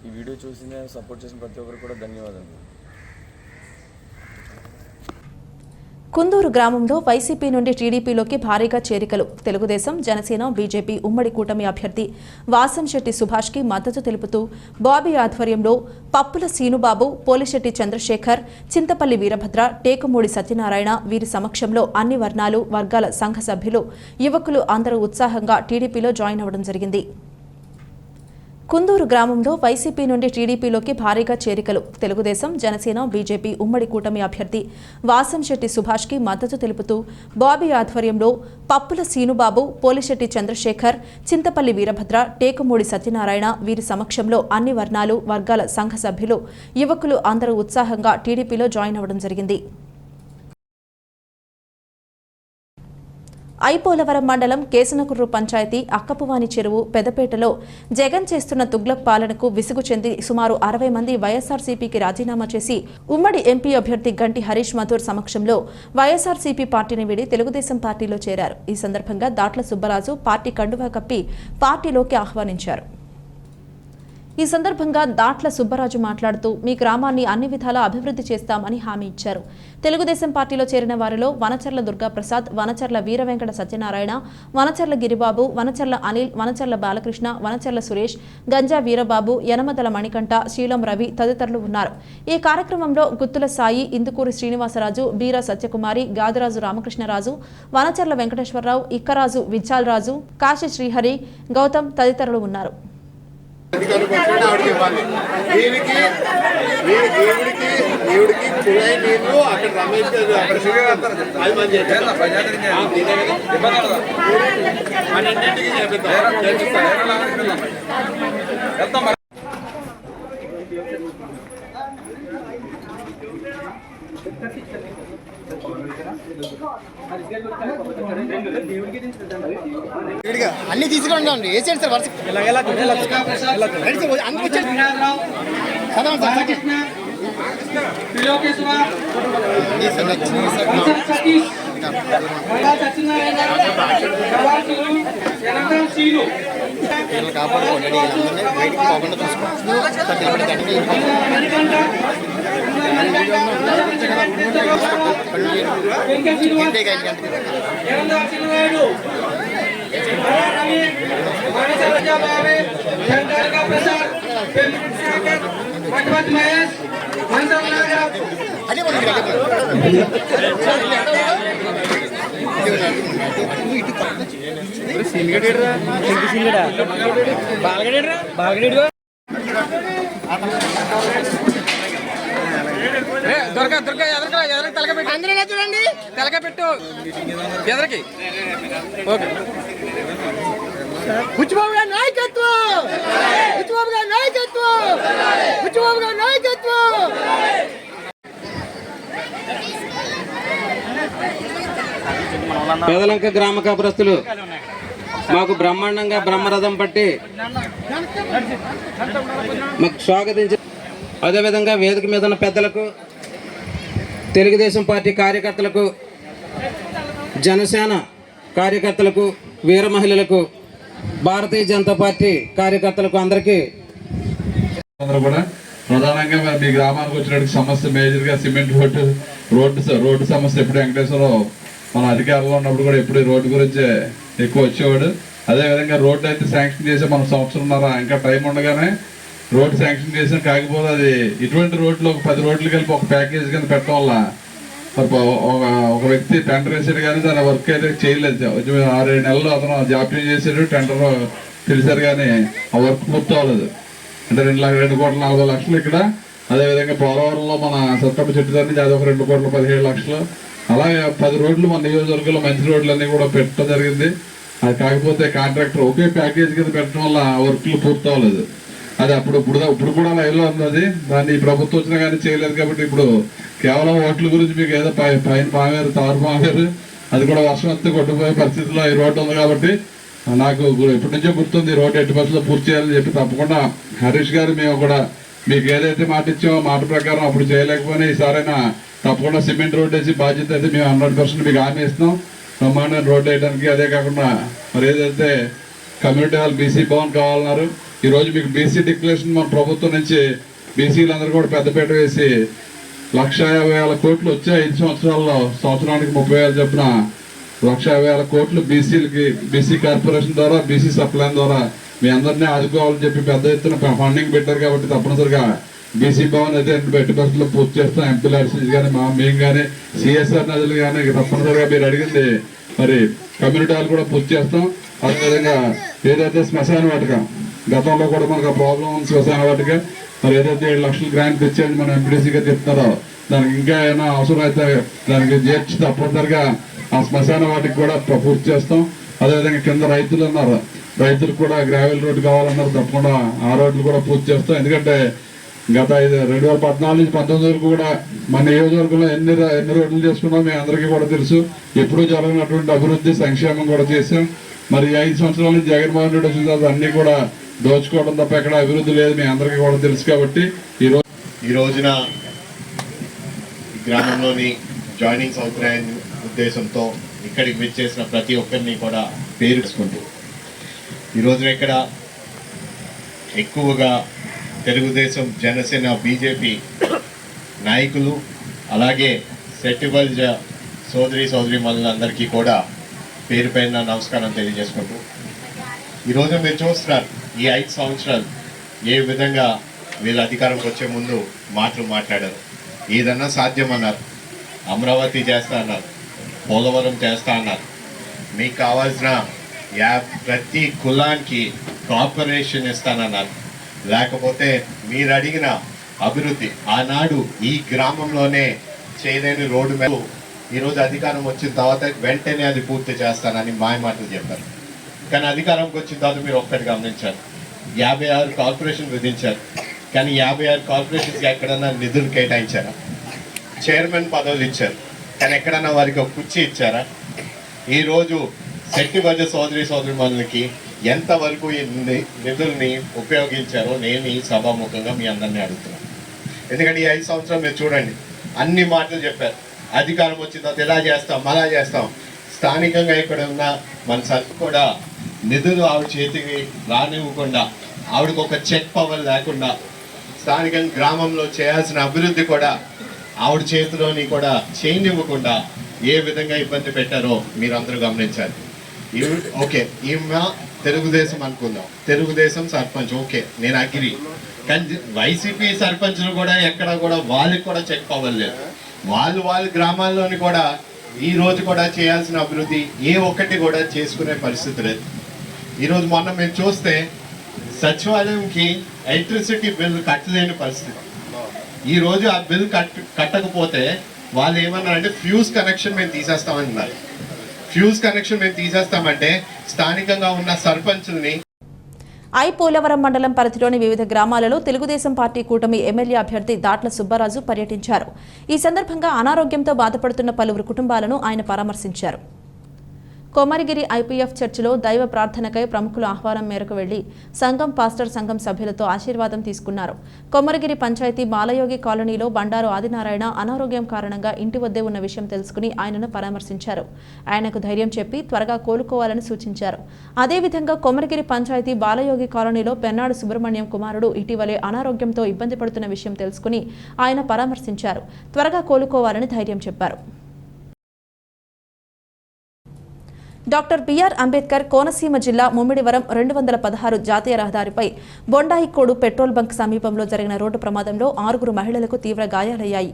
ఈ వీడియో చూసిన సపోర్ట్ చేసిన ప్రతి ఒక్కరు కూడా ధన్యవాదాలు. కుందూరు గ్రామంలో వైసీపీ నుండి టీడీపీలోకి భారీగా చేరికలు. తెలుగుదేశం, జనసేన, బీజేపీ ఉమ్మడి కూటమి అభ్యర్థి వాసంశెట్టి సుభాష్కి మద్దతు తెలుపుతూ బాబీ ఆధ్వర్యంలో పప్పుల సీనుబాబు, పోలిశెట్టి చంద్రశేఖర్, చింతపల్లి వీరభద్ర, టేకుమూడి సత్యనారాయణ వీరి సమక్షంలో అన్ని వర్ణాలు, వర్గాల సంఘ సభ్యులు, యువకులు అందరూ ఉత్సాహంగా టీడీపీలో జాయిన్ అవ్వడం జరిగింది. కుందూరు గ్రామంలో వైసీపీ నుండి టీడీపీలోకి భారీగా చేరికలు. తెలుగుదేశం, జనసేన, బీజేపీ ఉమ్మడి కూటమి అభ్యర్థి వాసంశెట్టి సుభాష్కి మద్దతు తెలుపుతూ బాబీ ఆధ్వర్యంలో పప్పుల సీనుబాబు, పోలిశెట్టి చంద్రశేఖర్, చింతపల్లి వీరభద్ర, టేకుమూడి సత్యనారాయణ వీరి సమక్షంలో అన్ని వర్ణాలు, వర్గాల సంఘ సభ్యులు, యువకులు అందరూ ఉత్సాహంగా టీడీపీలో జాయిన్ అవ్వడం జరిగింది. ఐపోలవరం మండలం కేసనకుర్రు పంచాయతీ అక్కపువాని చెరువు పెదపేటలో జగన్ చేస్తున్న తుగ్లక్ పాలనకు విసుగు చెంది సుమారు 60 మంది వైఎస్ఆర్సీపీకి రాజీనామా చేసి ఉమ్మడి ఎంపీ అభ్యర్థి గంటి హరీష్ మథూర్ సమక్షంలో వైఎస్ఆర్సీపీ పార్టీని వీడి తెలుగుదేశం పార్టీలో చేరారు. ఈ సందర్భంగా దాట్ల సుబ్బరాజు పార్టీ కండువా కప్పి పార్టీలోకి ఆహ్వానించారు. ఈ సందర్భంగా దాట్ల సుబ్బరాజు మాట్లాడుతూ మీ గ్రామాన్ని అన్ని విధాలా అభివృద్ధి చేస్తామని హామీ ఇచ్చారు. తెలుగుదేశం పార్టీలో చేరిన వారిలో వనచర్ల దుర్గాప్రసాద్, వనచర్ల వీరవెంకట సత్యనారాయణ, వనచర్ల గిరిబాబు, వనచర్ల అనిల్, వనచర్ల బాలకృష్ణ, వనచర్ల సురేష్, గంజా వీరబాబు, యనమదల మణికంఠ, శీలం రవి తదితరులు ఉన్నారు. ఈ కార్యక్రమంలో గుత్తుల సాయి, ఇందుకూరి శ్రీనివాసరాజు, బీరా సత్యకుమారి, గాదిరాజు రామకృష్ణరాజు, వనచర్ల వెంకటేశ్వరరావు, ఇక్కరాజు విజ్జాలరాజు, కాశీ శ్రీహరి, గౌతమ్ తదితరులు ఉన్నారు. దేవుడికి చురాయి నీళ్ళు అక్కడ రమేష్ అన్నింటికి చేపిస్తాం. అన్ని తీసుకుంటాం వేసేయండి సార్ వరుస కాపాడుకోండి బయటికి పోకుండా చూసుకోండి. అందరూ చూడండి తలక పెట్టు ఎదరికి. బుచ్చిబాబు గారి నాయకత్వం, బుచ్చిబాబు గారి నాయకత్వం, బుచ్చిబాబు గారి నాయకత్వం. పేదలంక గ్రామ కాపురస్తులు మాకు బ్రహ్మాండంగా బ్రహ్మరథం పట్టి మాకు స్వాగతించారు. అదేవిధంగా వేదిక మీద ఉన్న పెద్దలకు, తెలుగుదేశం పార్టీ కార్యకర్తలకు, జనసేన కార్యకర్తలకు, వీర మహిళలకు, భారతీయ జనతా పార్టీ కార్యకర్తలకు అందరికీ కూడా ప్రధానంగా మీ గ్రామానికి వచ్చినటువంటి సమస్య మేజర్గా సిమెంట్ రోడ్డు సమస్య. ఎప్పుడు వెంకటేశ్వరరావు మన అధికారంలో ఉన్నప్పుడు కూడా ఎప్పుడు రోడ్డు గురించి ఎక్కువ వచ్చేవాడు. అదేవిధంగా రోడ్డు అయితే శాంక్షన్ చేసే మనం సంవత్సరంన్నర ఇంకా టైం ఉండగానే రోడ్డు శాంక్షన్ చేసాం. కాకపోతే అది ఇటువంటి రోడ్లు ఒక 10 రోడ్లు కలిపి ఒక ప్యాకేజ్ కింద పెట్టడం వల్ల ఒక వ్యక్తి టెండర్ వేసాడు కానీ దాని వర్క్ అయితే చేయలేదు. 6-7 నెలలు అతను జాప్యం చేసాడు, టెండర్ తెలిసారు కానీ ఆ వర్క్ పూర్తి అవ్వలేదు. అంటే 2,40,00,000 ఇక్కడ. అదేవిధంగా పోలవరంలో మన సత్తమ్మ చెట్టు దాన్ని అది ఒక 2,17,00,000. అలాగే 10 రోడ్లు మన నియోజకవర్గంలో మంచి రోడ్లు అన్నీ కూడా పెట్టడం జరిగింది. అది కాకపోతే కాంట్రాక్టర్ ఒకే ప్యాకేజ్ కింద పెట్టడం వల్ల వర్క్లు పూర్తి అవ్వలేదు. అది ఇప్పుడు కూడా లైవ్లో ఉంది. అది దాన్ని ప్రభుత్వం వచ్చినా కానీ చేయలేదు. కాబట్టి ఇప్పుడు కేవలం ఓట్ల గురించి మీకు ఏదో పైన పాగారు, తారు పాగారు, అది కూడా వర్షం వస్తే కొట్టుకుపోయే పరిస్థితిలో ఈ రోడ్డు ఉంది. కాబట్టి నాకు ఎప్పటి నుంచో గుర్తుంది రోడ్డు ఎట్టి బస్సులో పూర్తి చేయాలని చెప్పి తప్పకుండా హరీష్ గారు మేము కూడా మీకు ఏదైతే మాట ఇచ్చామో మాట ప్రకారం అప్పుడు చేయలేకపోయినా ఈసారైనా తప్పకుండా సిమెంట్ రోడ్ వేసి బాధ్యత అయితే మేము 100% మీకు హామీ ఇస్తున్నాం. బ్రహ్మాండమైన రోడ్డు వేయడానికి. అదే కాకుండా మరి ఏదైతే కమ్యూనిటీ హాల్ బీసీ భవన్ కావాలన్నారు, ఈరోజు మీకు బీసీ డిక్లరేషన్ మన ప్రభుత్వం నుంచి బీసీలందరూ కూడా పెద్దపీట వేసి 1,50,000 కోట్లు వచ్చే 5 సంవత్సరాల్లో సంవత్సరానికి 30,000 చొప్పున 1,50,000 కోట్లు బీసీలకి, బీసీ కార్పొరేషన్ ద్వారా, బీసీ సప్లైన్ ద్వారా మీ అందరినీ ఆదుకోవాలని చెప్పి పెద్ద ఎత్తున ఫండింగ్ పెట్టారు. కాబట్టి తప్పనిసరిగా బీసీ భవన్ అయితే ఎట్టి బస్సులో పూర్తి చేస్తాం. ఎంపీలు ఆర్సీస్ కానీ మేము కానీ సిఎస్ఆర్ నదులు కానీ తప్పనిసరిగా మీరు అడిగింది మరి కమ్యూనిటీ హాల్ కూడా పూర్తి చేస్తాం. అదేవిధంగా ఏదైతే శ్మశాన వాటిక గతంలో కూడా మనకు ప్రాబ్లం ఉంది. శ్మశాన వాటిక మరి ఏదైతే 7 లక్షలు గ్రాంట్ ఇచ్చేది మన ఎంపీడీసీగా చెప్తున్నారో దానికి ఇంకా ఏమైనా అవసరం అయితే దానికి చేర్చి తప్పనిసరిగా ఆ శ్మశాన వాటికి కూడా పూర్తి చేస్తాం. అదేవిధంగా కింద రైతులు ఉన్నారు, రైతులకు కూడా గ్రావెల్ రోడ్డు కావాలన్నారు, తప్పకుండా ఆ రోడ్లు కూడా పూర్తి చేస్తాం. ఎందుకంటే గత 2014 నుంచి 19 వరకు కూడా మన నియోజకవర్గంలో ఎన్ని రోడ్లు చేసుకున్నాం మీ అందరికీ కూడా తెలుసు. ఎప్పుడూ జరగనటువంటి అభివృద్ధి సంక్షేమం కూడా చేసాం. మరి 5 సంవత్సరాల నుంచి జగన్మోహన్ రెడ్డి వచ్చిన తర్వాత అన్ని కూడా దోచుకోవడం తప్ప ఎక్కడ అభివృద్ధి లేదు మీ అందరికీ కూడా తెలుసు. కాబట్టి ఈ రోజున గ్రామంలోని జాయినింగ్స్ అవుతున్నాయని ఉద్దేశంతో ఇక్కడికి విచ్చేసిన ప్రతి ఒక్కరిని కూడా పేరుకుంటూ ఈ రోజున ఇక్కడ ఎక్కువగా తెలుగుదేశం, జనసేన, బీజేపీ నాయకులు అలాగే సెట్టిబల్జ సోదరీమణులందరికీ కూడా పేరు పైన నమస్కారం తెలియజేసుకుంటూ ఈరోజు మీరు చూస్తున్నారు ఈ 5 సంవత్సరాలు ఏ విధంగా వీళ్ళు అధికారంకి వచ్చే ముందు మాటలు మాట్లాడారు. ఏదన్నా సాధ్యమన్నారు, అమరావతి చేస్తా అన్నారు, పోలవరం చేస్తా అన్నారు, మీకు కావాల్సిన ప్రతి కులానికి కార్పొరేషన్ ఇస్తానన్నారు. లేకపోతే మీరు అడిగిన అభివృద్ధి ఆనాడు ఈ గ్రామంలోనే చేయలేని రోడ్డు మీద ఈరోజు అధికారం వచ్చిన తర్వాత వెంటనే అది పూర్తి చేస్తానని మాయమాటలు చెప్పారు. కానీ అధికారంకి వచ్చిన తర్వాత మీరు ఒక్కటి గమనించారు, 56 కార్పొరేషన్ విధించారు. కానీ 56 కార్పొరేషన్స్కి ఎక్కడన్నా నిధులు కేటాయించారా? చైర్మన్ పదవులు ఇచ్చారు, కానీ ఎక్కడన్నా వారికి ఒక కుర్చీ ఇచ్చారా? ఈరోజు సెట్టిబల్జ సోదరీమణులకి ఎంతవరకు ఈ నిధుల్ని ఉపయోగించారో నేను ఈ సభాముఖంగా మీ అందరినీ అడుగుతున్నాను. ఎందుకంటే ఈ 5 సంవత్సరాలు మీరు చూడండి, అన్ని మాటలు చెప్పారు. అధికారం వచ్చిన తర్వాత ఇలా చేస్తాం, అలా చేస్తాం. స్థానికంగా ఇక్కడ ఉన్న మన సర్పంచ్ కూడా నిధులు ఆవిడ చేతికి రానివ్వకుండా, ఆవిడకు ఒక చెక్ పవర్ లేకుండా, స్థానికంగా గ్రామంలో చేయాల్సిన అభివృద్ధి కూడా ఆవిడ చేతిలోని కూడా చేయనివ్వకుండా ఏ విధంగా ఇబ్బంది పెట్టారో మీరందరూ గమనించాలి. ఓకే, ఈమె తెలుగుదేశం అనుకుందాం, తెలుగుదేశం సర్పంచ్, ఓకే నేను అగ్రి. కానీ వైసీపీ సర్పంచ్లు కూడా ఎక్కడ కూడా వాళ్ళకి కూడా చెక్ పవర్ లేదు. వాళ్ళ గ్రామాల్లోని కూడా ఈ రోజు కూడా చేయాల్సిన అభివృద్ధి ఏ ఒక్కటి కూడా చేసుకునే పరిస్థితి లేదు. ఈరోజు మొన్న మేము చూస్తే సచివాలయంకి ఎలక్ట్రిసిటీ బిల్ కట్టలేని పరిస్థితి. ఈరోజు ఆ బిల్ కట్టకపోతే వాళ్ళు ఏమన్నారంటే ఫ్యూజ్ కనెక్షన్ మేము తీసేస్తామన్నారు. ఫ్యూజ్ కనెక్షన్ మేము తీసేస్తామంటే స్థానికంగా ఉన్న సర్పంచుల్ని పోలవరం మండలం పరిధిలోని వివిధ గ్రామాలలో తెలుగుదేశం పార్టీ కూటమి ఎమ్మెల్యే అభ్యర్థి దాట్ల సుబ్బరాజు పర్యటించారు. ఈ సందర్భంగా అనారోగ్యంతో బాధపడుతున్న పలువురు కుటుంబాలను ఆయన పరామర్శించారు. కొమరగిరి ఐపీఎఫ్ చర్చిలో దైవ ప్రార్థనకై ప్రముఖుల ఆహ్వానం మేరకు వెళ్లి సంఘం పాస్టర్ సంఘం సభ్యులతో ఆశీర్వాదం తీసుకున్నారు. కొమరగిరి పంచాయతీ బాలయోగి కాలనీలో బండారు ఆదినారాయణ అనారోగ్యం కారణంగా ఇంటి వద్దే ఉన్న విషయం తెలుసుకుని ఆయనను పరామర్శించారు. ఆయనకు ధైర్యం చెప్పి త్వరగా కోలుకోవాలని సూచించారు. అదేవిధంగా కొమరగిరి పంచాయతీ బాలయోగి కాలనీలో పెన్నాడు సుబ్రహ్మణ్యం కుమారుడు ఇటీవలే అనారోగ్యంతో ఇబ్బంది పడుతున్న విషయం తెలుసుకుని ఆయన పరామర్శించారు. త్వరగా కోలుకోవాలని ధైర్యం చెప్పారు. డాక్టర్ బిఆర్ అంబేద్కర్ కోనసీమ జిల్లా ముమ్మిడివరం 216 జాతీయ రహదారిపై బొండాయికోడు పెట్రోల్ బంక్ సమీపంలో జరిగిన రోడ్డు ప్రమాదంలో 6 మహిళలకు తీవ్ర గాయాలయ్యాయి.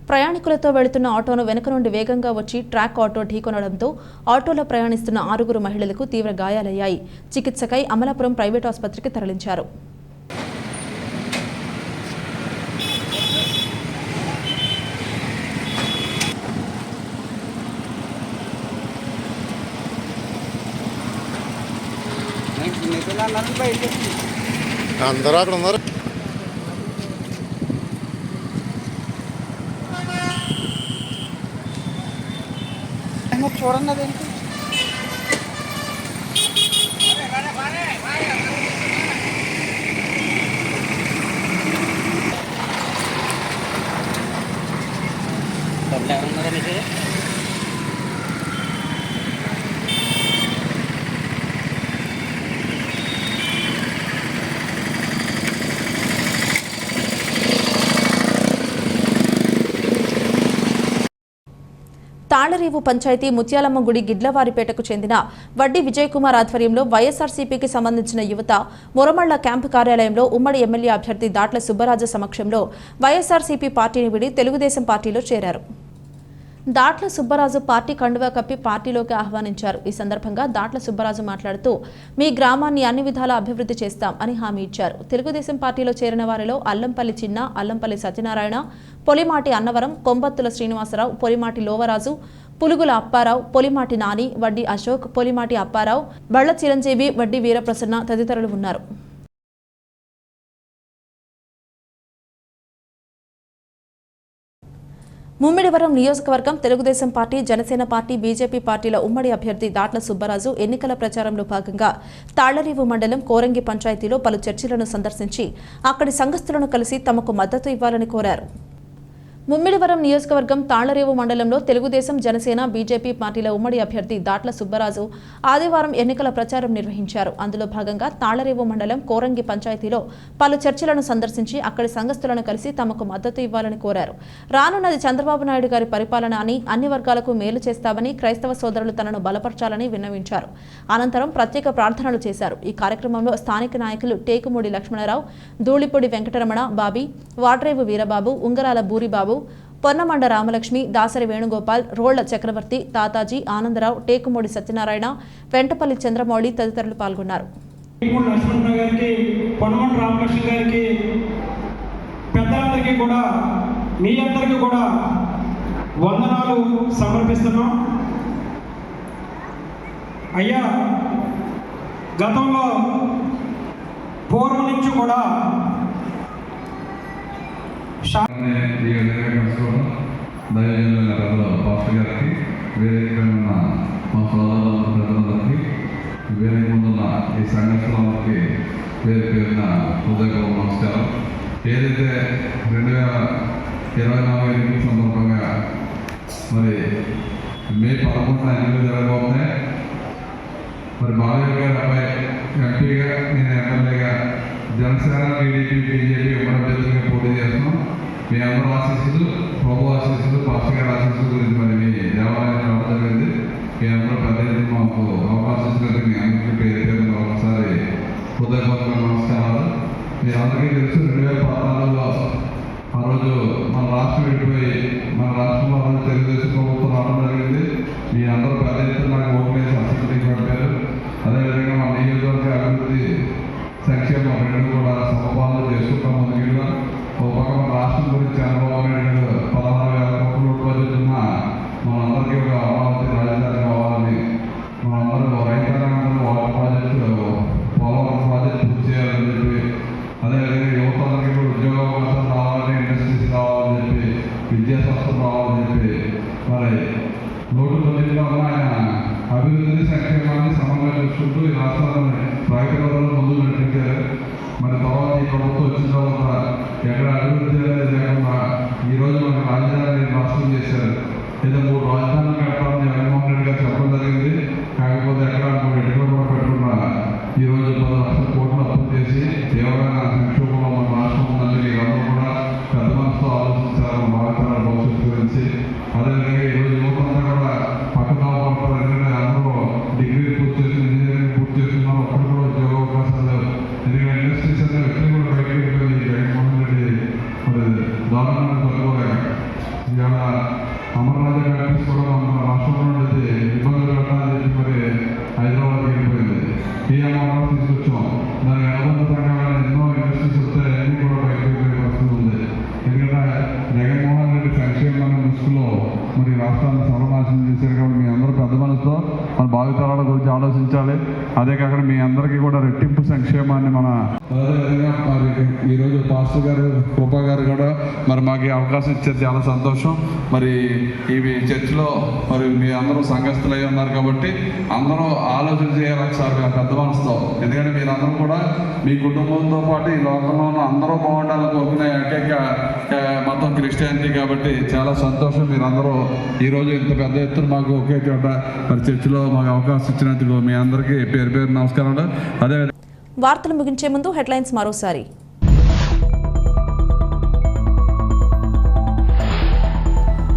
ప్రయాణికులతో వెళుతున్న ఆటోను వెనుక నుండి వేగంగా వచ్చి ట్రాక్ ఆటో ఢీకొనడంతో ఆటోలో ప్రయాణిస్తున్న 6 మహిళలకు తీవ్ర గాయాలయ్యాయి. చికిత్సకై అమలాపురం ప్రైవేట్ ఆసుపత్రికి తరలించారు. అందరూ అక్కడ ఉన్నారు. చూడండి అదేంటి ఎవరున్నారనేది తాళ్లరేవు పంచాయతీ ముత్యాలమ్మ గుడి గిడ్లవారిపేటకు చెందిన వడ్డీ విజయకుమార్ ఆధ్వర్యంలో వైఎస్ఆర్సీపీకి సంబంధించిన యువత మురమళ్ల క్యాంపు కార్యాలయంలో ఉమ్మడి ఎమ్మెల్యే అభ్యర్థి దాట్ల సుబ్బరాజు సమక్షంలో వైఎస్ఆర్సీపీ పార్టీని విడి తెలుగుదేశం పార్టీలో చేరారు. దాట్ల సుబ్బరాజు పార్టీ కండువా కప్పి పార్టీలోకి ఆహ్వానించారు. ఈ సందర్భంగా దాట్ల సుబ్బరాజు మాట్లాడుతూ మీ గ్రామాన్ని అన్ని విధాలా అభివృద్ధి చేస్తాం అని హామీ ఇచ్చారు. తెలుగుదేశం పార్టీలో చేరిన వారిలో అల్లంపల్లి చిన్న, అల్లంపల్లి సత్యనారాయణ, పొలిమాటి అన్నవరం, కొంబత్తుల శ్రీనివాసరావు, పొలిమాటి లోవరాజు, పులుగుల అప్పారావు, పొలిమాటి నాని, వడ్డీ అశోక్, పొలిమాటి అప్పారావు, బళ్ల చిరంజీవి, వడ్డీ వీరప్రసన్న తదితరులు ఉన్నారు. ముమ్మిడివరం నియోజకవర్గం Telugu Desam party, Janasena party, BJP పార్టీల ఉమ్మడి అభ్యర్థి దాట్ల సుబ్బరాజు ఎన్నికల ప్రచారంలో భాగంగా తాళ్లరేవు మండలం కోరంగి పంచాయతీలో పలు చర్చిలను సందర్శించి అక్కడి సంఘస్థులను కలిసి తమకు మద్దతు ఇవ్వాలని కోరారు. ముమ్మిడివరం నియోజకవర్గం తాళ్లరేవు మండలంలో తెలుగుదేశం, జనసేన, బీజేపీ పార్టీల ఉమ్మడి అభ్యర్థి దాట్ల సుబ్బరాజు ఆదివారం ఎన్నికల ప్రచారం నిర్వహించారు. అందులో భాగంగా తాళ్లరేవు మండలం కోరంగి పంచాయతీలో పలు చర్చిలను సందర్శించి అక్కడి సంఘస్థులను కలిసి తమకు మద్దతు ఇవ్వాలని కోరారు. రానున్నది చంద్రబాబు నాయుడు గారి పరిపాలన అని, అన్ని వర్గాలకు మేలు చేస్తామని, క్రైస్తవ సోదరులు తనను బలపరచాలని విన్నవించారు. అనంతరం ప్రత్యేక ప్రార్థనలు చేశారు. ఈ కార్యక్రమంలో స్థానిక నాయకులు టేకుమూడి లక్ష్మణరావు, ధూళిపూడి వెంకటరమణ, బాబీ, వాడ్రేవు వీరబాబు, ఉంగరాల బూరిబాబు, పొన్నమండ రామలక్ష్మి, దాసరి వేణుగోపాల్, రోళ్ల చక్రవర్తి, తాతాజీ, ఆనందరావు, టేకుమూడి సత్యనారాయణ, వెంటపల్లి చంద్రమౌళి తదితరులు పాల్గొన్నారు. పెద్దలందరికీ కూడా, మీ అందరికీ కూడా వందనాలు సమర్పిస్తున్నాం. అయ్యా, గతంలో పూర్వం నుంచి కూడా పాస్టర్ గారికి, వేదిక ఉన్న మా సోదరుల ప్రజలందరికీ, వేదిక ముందున్న ఈ సంఘస్థలందరికీ పేరు పేరున హృదయపూర్వక నమస్కారం. ఏదైతే 2024 ఎన్నికల సందర్భంగా మరి మే 11న ఎన్నికలు జరగబోతున్నాయి. మరి బాలయ్య గారి అబ్బాయి ఎంపీగా, నేను ఎమ్మెల్యేగా జనసేన, టీడీపీ, బీజేపీ ఉమ్మడి అభ్యర్థులుగా పోటీ చేస్తున్నాం. మీ అందరూ ఆశీస్సులు, ప్రభు ఆశీస్సులు, పాస్టర్ గారి ఆశీస్సుల గురించి మరి మీ దేవాలయం రావడం జరిగింది. మీ అందరూ పెద్ద మాకు అవకాశం ఇచ్చినందుకు మీ అందరికీ పేరు పేరున ఒకసారి హృదయపూర్వక నమస్కారాలు. మీ అందరికీ తెలుసు, 2014లో ఆ రోజు మన రాష్ట్రం విడిపోయి మన రాష్ట్రంలో తెలుగుదేశం ప్రభుత్వం రావడం జరిగింది. మీ అందరూ పెద్ద ఎత్తున నాకు ఓటు వేసి అసెంబ్లీకి పడిపోయారు. అదేవిధంగా మన నియోజకవర్గ అభివృద్ధి, సంక్షేమం రెండు కూడా సమపాలన చేసుకుంటాం. ముందుగా ఒక పక్క మన రాష్ట్రం గురించి చంద్రబాబు నాయుడు 16,000 కోట్ల బడ్జెట్ ఉన్న మనందరికీ ఒక అమరావతి రాజధాని కావాలని, మనందరూ రైతాంగంలో వాటర్ ప్రాజెక్టు, పోలవరం ప్రాజెక్టు పూర్తి చేయాలని చెప్పి, అదేవిధంగా యువతలకి కూడా ఉద్యోగ అవకాశాలు రావాలని, ఇండస్ట్రీస్ రావాలని చెప్పి, విద్యా సంస్థలు రావాలని చెప్పి మరి 109లో ఆయన PMR తీసుకొచ్చాం. దానికి అనుబంధ సంఘాల ఎన్నో ఇండస్ట్రీస్ వస్తాయి, అన్నీ కూడా బయటకు పరిస్థితి ఉంది. ఎందుకంటే జగన్మోహన్ రెడ్డి సంక్షేమ ముసుగులో మరి రాష్ట్రాన్ని సర్వనాశనం చేశారు. కాబట్టి మీ అందరూ పెద్ద మనసుతో మన భావితరాల గురించి ఆలోచించాలి. అదే కాకుండా మీ అందరికీ కూడా రెట్టింపు సంక్షేమాన్ని మన అదేవిధంగా మరి ఈరోజు పాస్టర్ గారు కృపా గారు కూడా మరి మాకు అవకాశం ఇచ్చారు, చాలా సంతోషం. మరి ఇవి చర్చిలో మరి మీ అందరూ సంఘస్థులు అయి ఉన్నారు కాబట్టి అందరూ ఆలోచన చేయాలి ఒకసారి పెద్ద మనసుతో. ఎందుకంటే మీరందరూ కూడా మీ కుటుంబంతో పాటు ఈ లోకంలో ఉన్న అందరూ బాగుండాలని కోరుకునే ఏకైక మొత్తం క్రిస్టియానిటీ. కాబట్టి చాలా సంతోషం మీరందరూ ఈరోజు ఇంత పెద్ద ఎత్తున మాకు ఒకే చోట మరి చర్చిలో మాకు అవకాశం ఇచ్చినందుకు మీ అందరికీ పేరు పేరు నమస్కారాలు. అదే వార్తలు ముగించే ముందు హెడ్లైన్స్ మరోసారి.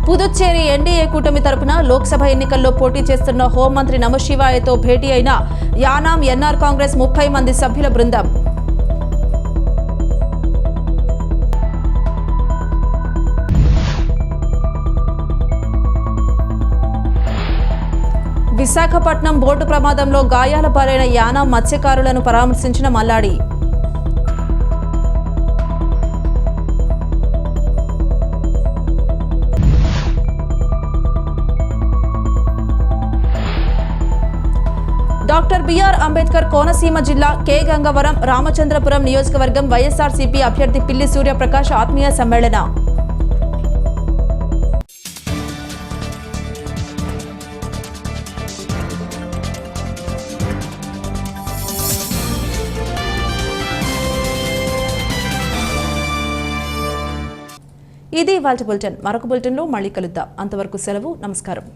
పుదుచ్చేరి ఎన్డీఏ కూటమి తరపున లోక్సభ ఎన్నికల్లో పోటీ చేస్తున్న హోంమంత్రి నమశివాయతో భేటీ అయిన యానాం ఎన్ఆర్ కాంగ్రెస్ 30 మంది సభ్యుల బృందం. విశాఖపట్నం బోటు ప్రమాదంలో గాయాల పాలైన యానాం మత్స్యకారులను పరామర్శించిన మల్లాడి. డాక్టర్ బిఆర్ అంబేద్కర్ కోనసీమ జిల్లా కె గంగవరం రామచంద్రపురం నియోజకవర్గం వైఎస్ఆర్సీపీ అభ్యర్థి పిల్లి సూర్యప్రకాష్ ఆత్మీయ సమ్మేళన. ఇది ఇవాల్టి బులెటిన్. మరొక బులెటిన్లో మళ్ళీ కలుద్దాం. అంతవరకు సెలవు. నమస్కారం.